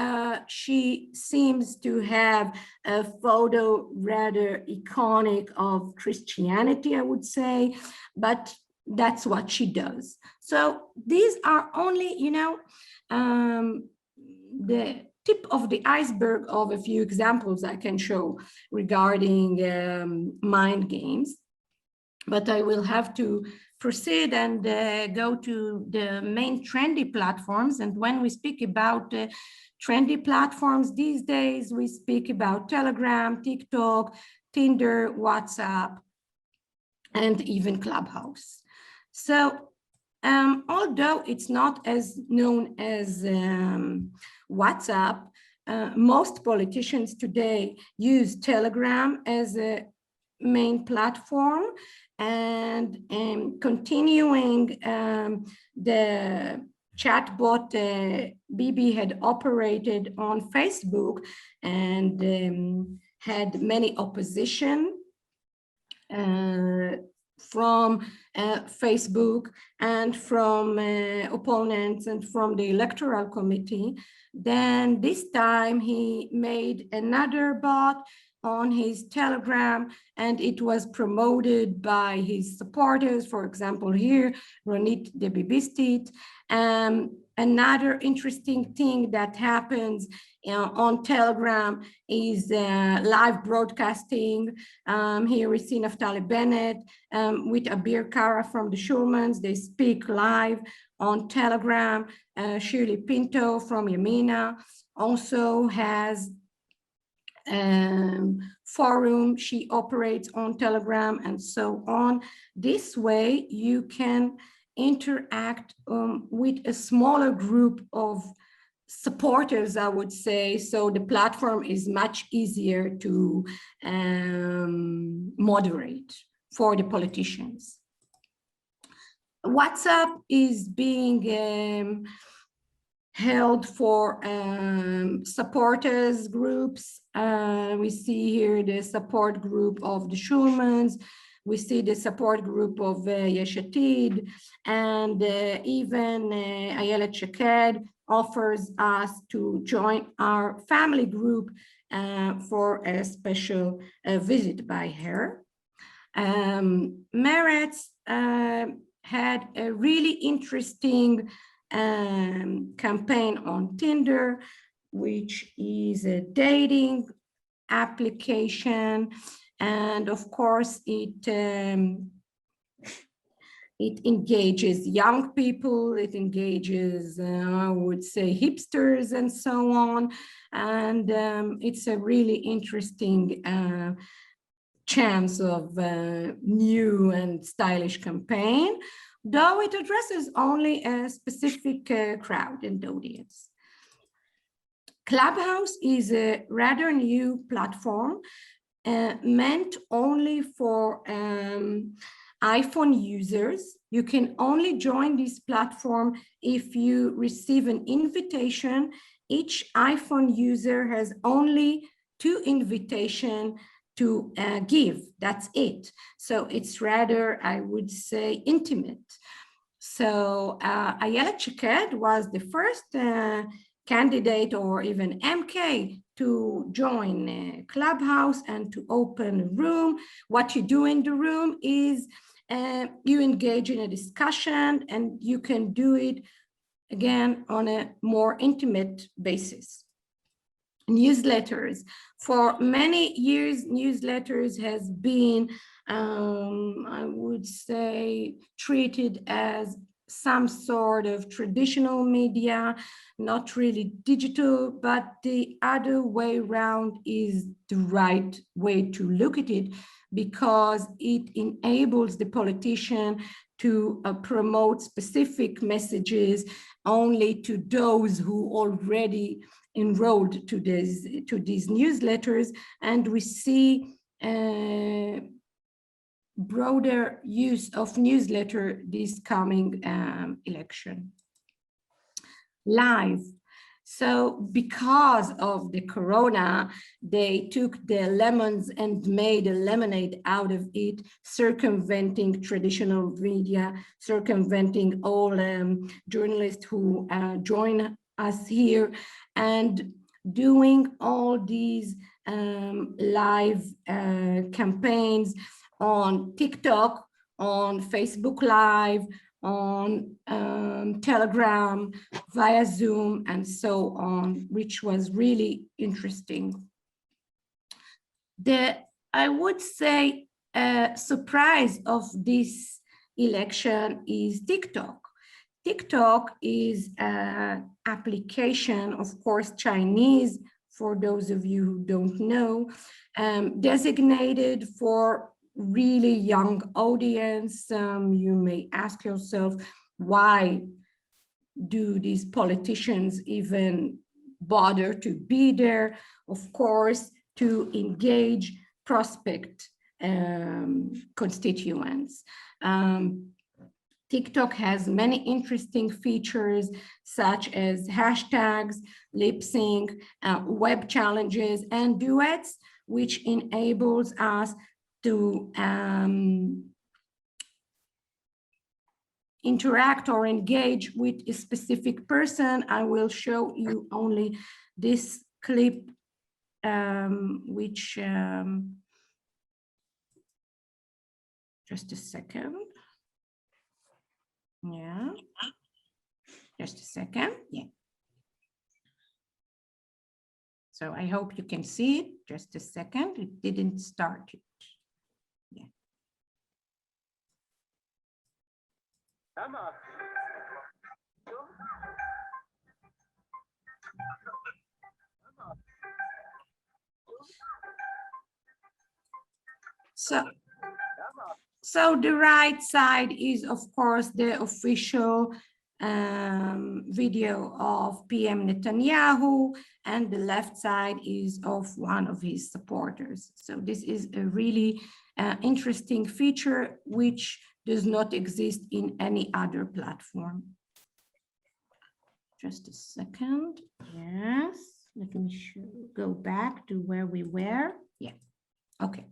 she seems to have a photo rather iconic of Christianity, I would say, but that's what she does. So these are only, you know, the tip of the iceberg of a few examples I can show regarding mind games, but I will have to proceed and go to the main trendy platforms. And when we speak about trendy platforms these days, we speak about Telegram, TikTok, Tinder, WhatsApp, and even Clubhouse. So although it's not as known as WhatsApp, most politicians today use Telegram as a main platform, and continuing the chatbot Bibi had operated on Facebook and had many opposition from Facebook and from opponents and from the electoral committee. Then this time he made another bot on his Telegram, and it was promoted by his supporters. For example, here, Ronit the Bibistit. Another interesting thing that happens on Telegram is live broadcasting. Here we see Naftali Bennett with Abir Kara from the Schulmans. They speak live on Telegram. Shirley Pinto from Yamina also has forum. She operates on Telegram and so on. This way you can interact with a smaller group of supporters, I would say, so the platform is much easier to moderate for the politicians. WhatsApp is being held for supporters groups. We see here the support group of the Schulmans. We see the support group of Yesh Atid, and even Ayelet Shaked offers us to join our family group for a special visit by her. Meretz had a really interesting campaign on Tinder, which is a dating application, and of course it engages young people, it engages I would say hipsters and so on, and it's a really interesting chance of new and stylish campaign, though it addresses only a specific crowd and audience. Clubhouse is a rather new platform meant only for iPhone users. You can only join this platform if you receive an invitation. Each iPhone user has only 2 invitations to give, that's it. So it's rather, I would say, intimate. So Ayelet Shaked was the first candidate or even MK to join Clubhouse and to open a room. What you do in the room is you engage in a discussion, and you can do it again on a more intimate basis. Newsletters. For many years, newsletters has been, I would say, treated as some sort of traditional media, not really digital, but the other way around is the right way to look at it, because it enables the politician to promote specific messages only to those who already enrolled to these newsletters, and we see broader use of newsletter this coming election. Live. So because of the corona, they took the lemons and made a lemonade out of it, circumventing traditional media, circumventing all journalists who join us here, and doing all these live campaigns on TikTok, on Facebook Live, on Telegram, via Zoom, and so on, which was really interesting. I would say, surprise of this election is TikTok. TikTok is an application, of course, Chinese, for those of you who don't know, designated for really young audience. You may ask yourself, why do these politicians even bother to be there? Of course, to engage prospect constituents. TikTok has many interesting features, such as hashtags, lip sync, web challenges, and duets, which enables us to interact or engage with a specific person. I will show you only this clip, which, just a second. Yeah, just a second. Yeah. So I hope you can see it. Just a second. It didn't start it. Yeah. So the right side is, of course, the official video of PM Netanyahu, and the left side is of one of his supporters. So this is a really interesting feature which does not exist in any other platform. Just a second. Yes, let me go back to where we were. Yeah, okay.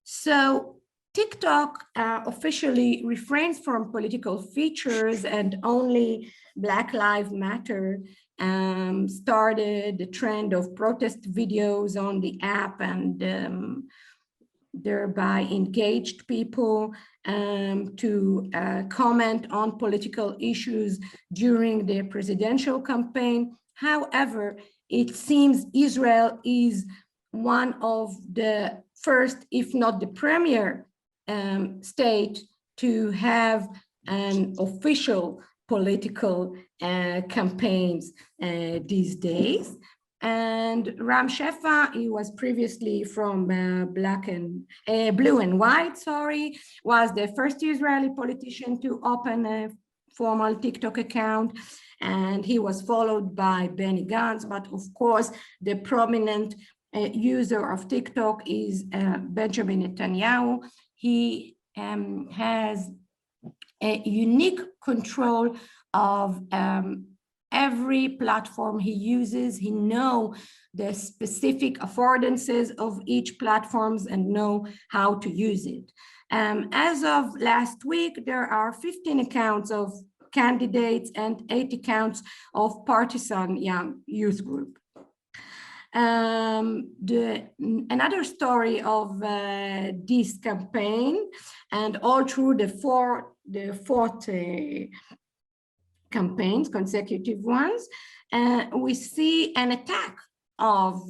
So TikTok officially refrains from political features, and only Black Lives Matter started the trend of protest videos on the app, and thereby engaged people to comment on political issues during the presidential campaign. However, it seems Israel is one of the first, if not the premier state to have an official political campaigns these days. And Ram Shefa, he was previously from Blue and White, sorry, was the first Israeli politician to open a formal TikTok account, and he was followed by Benny Gantz. But of course, the prominent user of TikTok is Benjamin Netanyahu. He has a unique control of every platform he uses. He knows the specific affordances of each platforms and know how to use it. As of last week, there are 15 accounts of candidates and 8 accounts of partisan young youth group. Another story of this campaign, and all through the fourth campaigns, consecutive ones, we see an attack of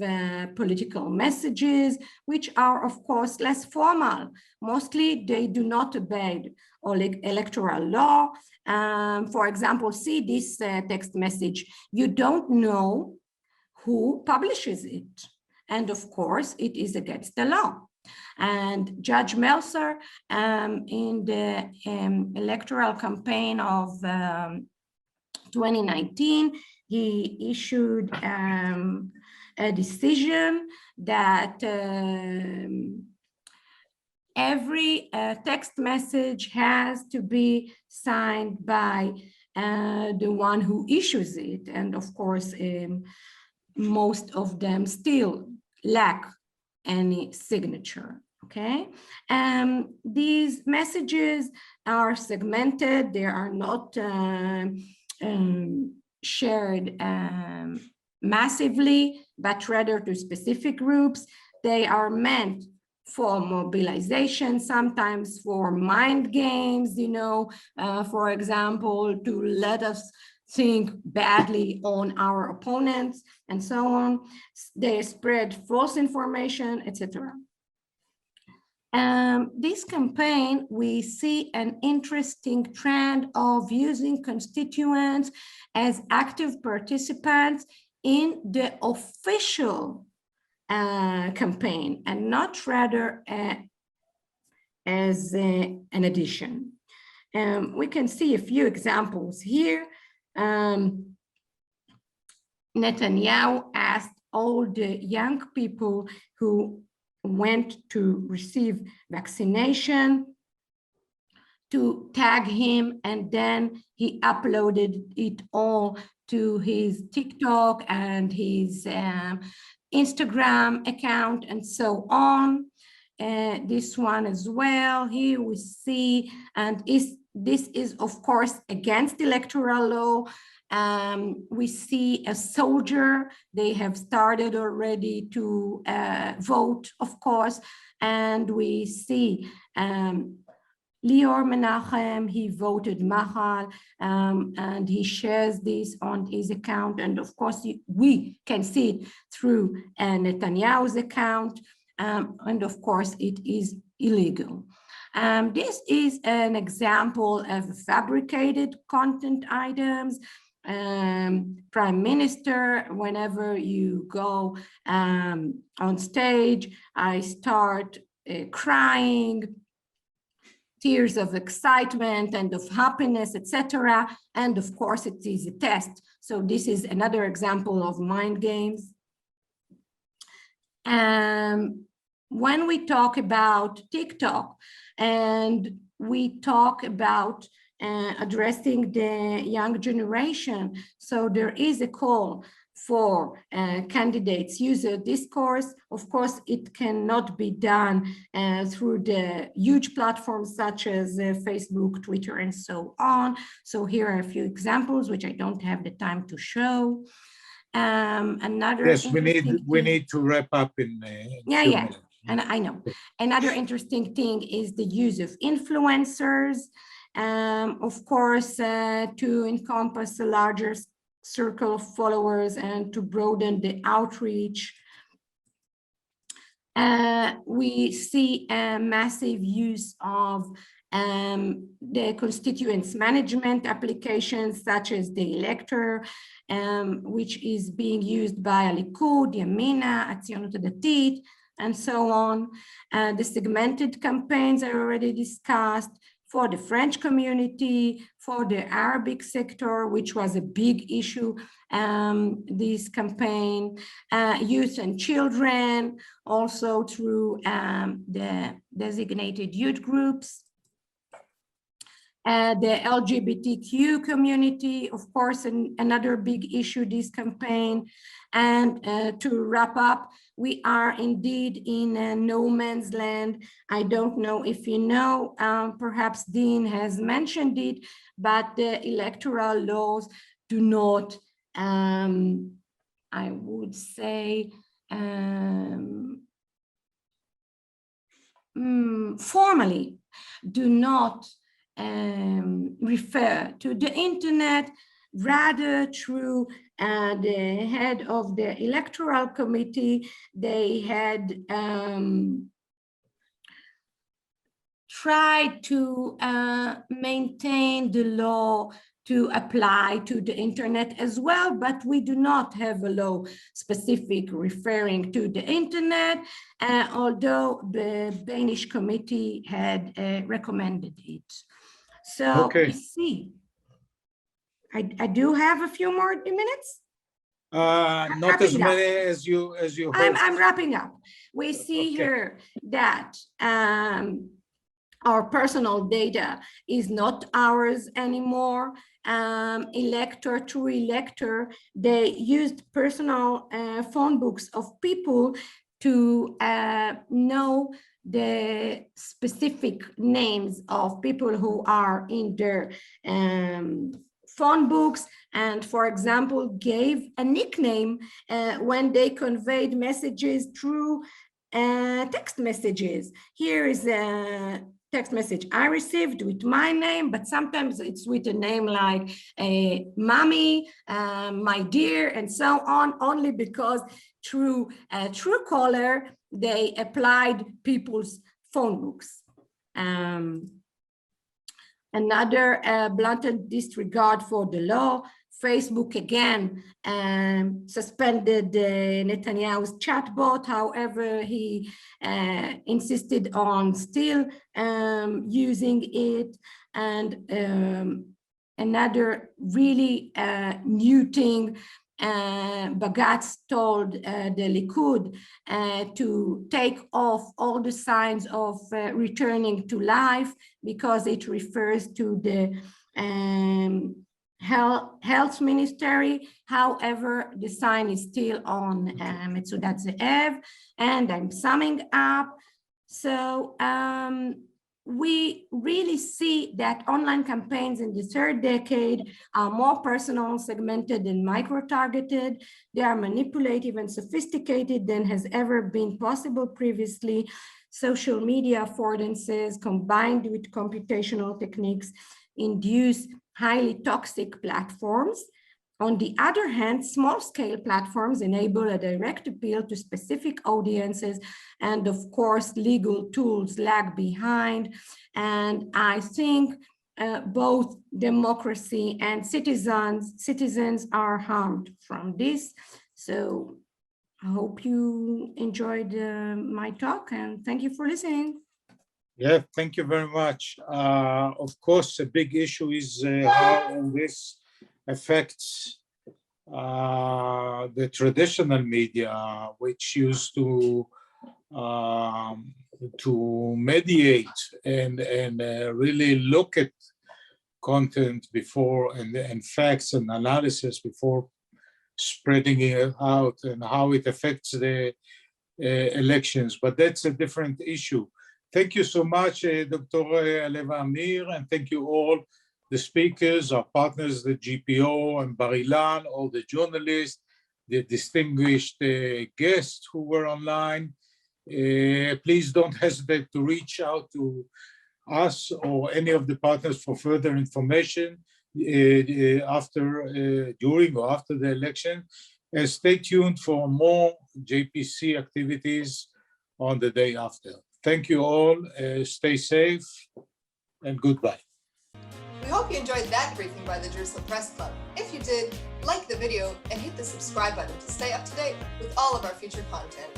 political messages, which are of course less formal. Mostly they do not obey electoral law. For example, see this text message: "You don't know who publishes it." And of course, it is against the law. And Judge Meltzer, in the electoral campaign of 2019, he issued a decision that every text message has to be signed by the one who issues it. And of course, most of them still lack any signature, okay? These messages are segmented. They are not shared massively, but rather to specific groups. They are meant for mobilization, sometimes for mind games, you know, for example, to let us think badly on our opponents and so on. They spread false information, etc. This campaign, we see an interesting trend of using constituents as active participants in the official campaign, and not rather as an addition. We can see a few examples here. Netanyahu asked all the young people who went to receive vaccination to tag him, and then he uploaded it all to his TikTok and his Instagram account and so on. This one as well, here we see, and this is of course against electoral law. We see a soldier, they have started already to vote, of course, and we see Lior Menachem, he voted Mahal, and he shares this on his account. And of course, we can see it through Netanyahu's account. And of course, it is illegal. This is an example of fabricated content items. Prime Minister, whenever you go on stage, I start crying, tears of excitement and of happiness, etc. And of course, it is a test. So this is another example of mind games. When we talk about TikTok and we talk about addressing the young generation, so there is a call for candidates user discourse. Of course, it cannot be done through the huge platforms such as Facebook, Twitter, and so on. So here are a few examples, which I don't have the time to show. Another yes, we need to wrap up in yeah, few yeah. minutes. And I know. Another interesting thing is the use of influencers, of course, to encompass a larger circle of followers and to broaden the outreach. We see a massive use of the constituents management applications such as the Elector, which is being used by Likud, Yamina, Atzionut Hadatit, and so on. The segmented campaigns are already discussed for the French community, for the Arabic sector, which was a big issue, this campaign, youth and children, also through the designated youth groups. The LGBTQ community, of course, another big issue this campaign. And to wrap up, we are indeed in no man's land. I don't know if you know, perhaps Dean has mentioned it, but the electoral laws do not, I would say, formally do not refer to the internet, rather through the head of the electoral committee. They had tried to maintain the law to apply to the internet as well, but we do not have a law specific referring to the internet, although the Danish committee had recommended it. So Okay. we see. I do have a few more minutes. Not as many as you hope. I'm wrapping up. We see here that our personal data is not ours anymore. Elector, through Elector, they used personal phone books of people to know the specific names of people who are in their phone books, and for example, gave a nickname when they conveyed messages through text messages. Here is a text message I received with my name, but sometimes it's with a name like mommy, my dear, and so on, only because through Truecaller, they applied people's phone books. Another blatant disregard for the law. Facebook again suspended Netanyahu's chatbot. However, he insisted on still using it. And another really new thing, Bagatz told the Likud to take off all the signs of returning to life because it refers to the health ministry. However, the sign is still on Metzudat Ze'ev, and I'm summing up. So we really see that online campaigns in the third decade are more personal, segmented, and micro-targeted. They are manipulative and sophisticated than has ever been possible previously. Social media affordances combined with computational techniques induce highly toxic platforms. On the other hand, small-scale platforms enable a direct appeal to specific audiences, and of course, legal tools lag behind. And I think both democracy and citizens are harmed from this. So I hope you enjoyed my talk, and thank you for listening. Yeah, thank you very much. Of course, a big issue is how all this affects the traditional media, which used to mediate and really look at content before and facts and analysis before spreading it out, and how it affects the elections. But that's a different issue. Thank you so much, Dr. Aleva Amir, and thank you all the speakers, our partners, the GPO and Bar Ilan, all the journalists, the distinguished guests who were online. Please don't hesitate to reach out to us or any of the partners for further information during or after the election. And stay tuned for more JPC activities on the day after. Thank you all. Stay safe and goodbye. We hope you enjoyed that briefing by the Jerusalem Press Club. If you did, like the video and hit the subscribe button to stay up to date with all of our future content.